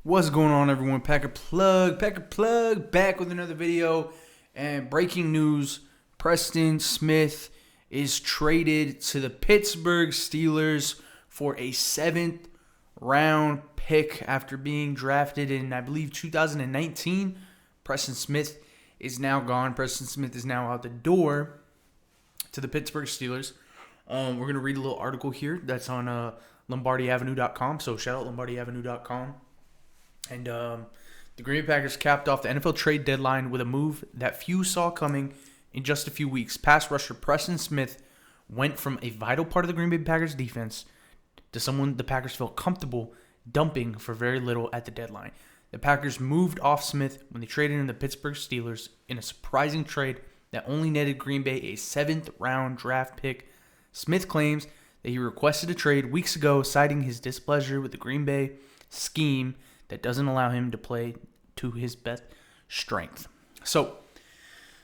What's going on, everyone? Packer Plug, back with another video. And breaking news, Preston Smith is traded to the Pittsburgh Steelers for a 7th round pick after being drafted in, I believe, 2019. Preston Smith is now gone. Preston Smith is now out the door to the Pittsburgh Steelers. We're going to read a little article here that's on LombardiAvenue.com. So shout out LombardiAvenue.com. And the Green Bay Packers capped off the NFL trade deadline with a move that few saw coming in just a few weeks. Pass rusher Preston Smith went from a vital part of the Green Bay Packers defense to someone the Packers felt comfortable dumping for very little at the deadline. The Packers moved off Smith when they traded him to the Pittsburgh Steelers in a surprising trade that only netted Green Bay a 7th round draft pick. Smith claims that he requested a trade weeks ago, citing his displeasure with the Green Bay scheme that doesn't allow him to play to his best strength. So,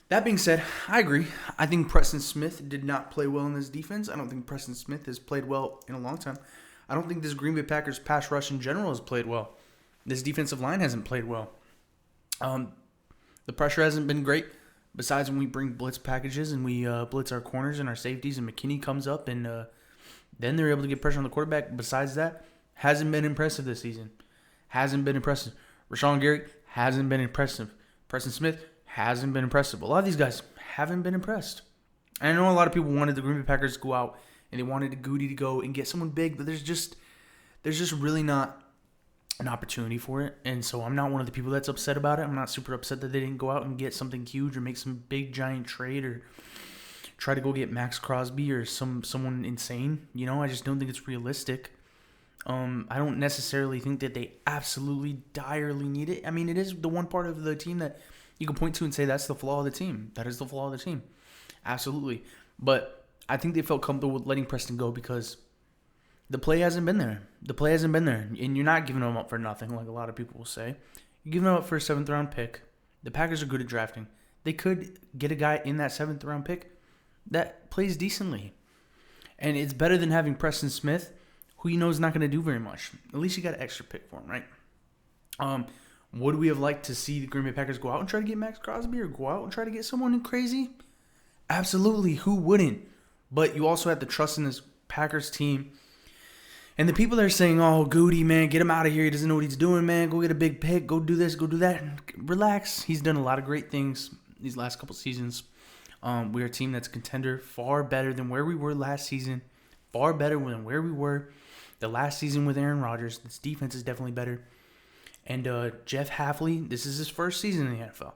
that being said, I agree. I think Preston Smith did not play well in this defense. I don't think Preston Smith has played well in a long time. I don't think this Green Bay Packers pass rush in general has played well. This defensive line hasn't played well. The pressure hasn't been great, besides when we bring blitz packages and we blitz our corners and our safeties and McKinney comes up and then they're able to get pressure on the quarterback. Besides that, hasn't been impressive this season. Hasn't been impressive. Rashawn Gary hasn't been impressive. Preston Smith hasn't been impressive. A lot of these guys haven't been impressed. And I know a lot of people wanted the Green Bay Packers to go out and they wanted Goody to go and get someone big, but there's just really not an opportunity for it. And so I'm not one of the people that's upset about it. I'm not super upset that they didn't go out and get something huge or make some big giant trade or try to go get Max Crosby or someone insane. You know, I just don't think it's realistic. I don't necessarily think that they absolutely direly need it. I mean, it is the one part of the team that you can point to and say that's the flaw of the team. That is the flaw of the team. Absolutely. But I think they felt comfortable with letting Preston go because the play hasn't been there. The play hasn't been there. And you're not giving them up for nothing, like a lot of people will say. You're giving them up for a 7th round pick. The Packers are good at drafting. They could get a guy in that 7th round pick that plays decently. And it's better than having Preston Smith, who you know is not going to do very much. At least you got an extra pick for him, right? Would we have liked to see the Green Bay Packers go out and try to get Max Crosby or go out and try to get someone crazy? Absolutely. Who wouldn't? But you also have to trust in this Packers team. And the people that are saying, oh, Goody, man, get him out of here. He doesn't know what he's doing, man. Go get a big pick. Go do this. Go do that. Relax. He's done a lot of great things these last couple seasons. We're a team that's a contender, far better than where we were last season. Far better than where we were the last season with Aaron Rodgers. This defense is definitely better. And Jeff Hafley, this is his first season in the NFL.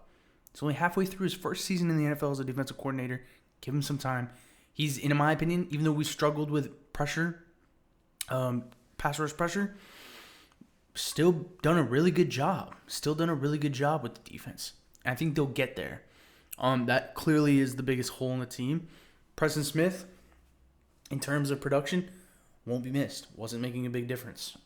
It's only halfway through his first season in the NFL as a defensive coordinator. Give him some time. He's, in my opinion, even though we struggled with pressure, pass rush pressure, still done a really good job. Still done a really good job with the defense. And I think they'll get there. That clearly is the biggest hole in the team. Preston Smith, in terms of production, won't be missed. Wasn't making a big difference.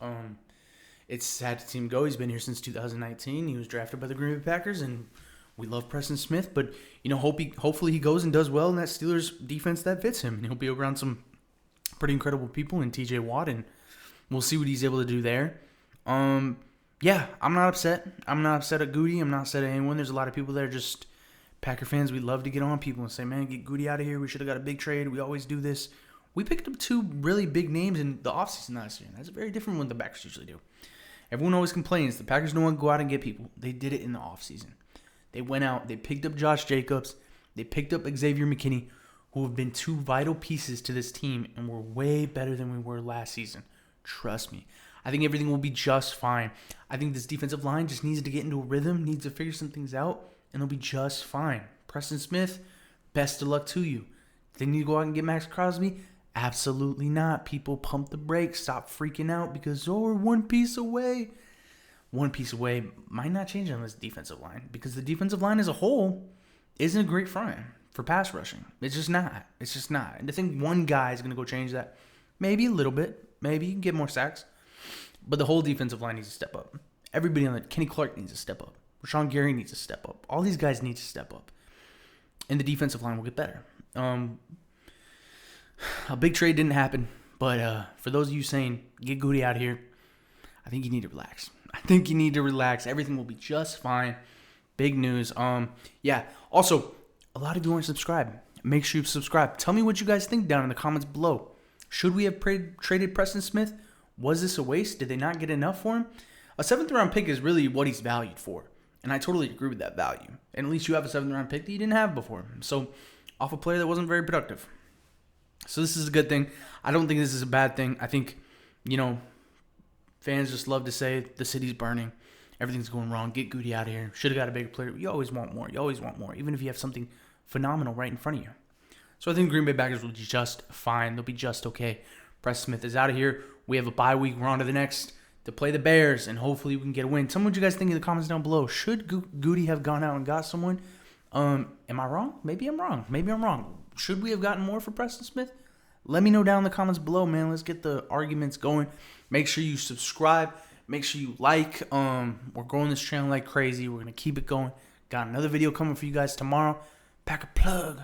It's sad to see him go. He's been here since 2019. He was drafted by the Green Bay Packers, and we love Preston Smith. But you know, hopefully he goes and does well in that Steelers defense that fits him, and he'll be around some pretty incredible people in T.J. Watt, and we'll see what he's able to do there. Yeah, I'm not upset. I'm not upset at Goody. I'm not upset at anyone. There's a lot of people that are just Packer fans. We love to get on people and say, man, get Goody out of here. We should have got a big trade. We always do this. We picked up 2 really big names in the offseason last year. That's very different than the Packers usually do. Everyone always complains the Packers don't want to go out and get people. They did it in the offseason. They went out. They picked up Josh Jacobs. They picked up Xavier McKinney, who have been 2 vital pieces to this team and were way better than we were last season. Trust me. I think everything will be just fine. I think this defensive line just needs to get into a rhythm, needs to figure some things out, and they'll be just fine. Preston Smith, best of luck to you. They need to go out and get Max Crosby? Absolutely not. People, pump the brakes. Stop freaking out because, we're one piece away. One piece away might not change on this defensive line because the defensive line as a whole isn't a great front for pass rushing. It's just not. It's just not. And to think one guy is going to go change that, maybe a little bit. Maybe you can get more sacks. But the whole defensive line needs to step up. Everybody on the Kenny Clark needs to step up. Rashawn Gary needs to step up. All these guys need to step up. And the defensive line will get better. A big trade didn't happen, but for those of you saying, get Goody out of here, I think you need to relax. I think you need to relax. Everything will be just fine. Big news. Yeah. Also, a lot of you aren't subscribed. Make sure you subscribe. Tell me what you guys think down in the comments below. Should we have traded Preston Smith? Was this a waste? Did they not get enough for him? A 7th round pick is really what he's valued for. And I totally agree with that value. And at least you have a 7th round pick that you didn't have before. So, off a player that wasn't very productive. So this is a good thing. I don't think this is a bad thing. I think, fans just love to say the city's burning. Everything's going wrong. Get Goody out of here. Should have got a bigger player. You always want more. You always want more. Even if you have something phenomenal right in front of you. So I think Green Bay Packers will be just fine. They'll be just okay. Preston Smith is out of here. We have a bye week. We're on to the next to play the Bears, and hopefully we can get a win. Tell me what you guys think in the comments down below. Should Goody have gone out and got someone? Am I wrong? Maybe I'm wrong. Maybe I'm wrong. Should we have gotten more for Preston Smith? Let me know down in the comments below, man. Let's get the arguments going. Make sure you subscribe. Make sure you like. We're growing this channel like crazy. We're going to keep it going. Got another video coming for you guys tomorrow. Pack a plug.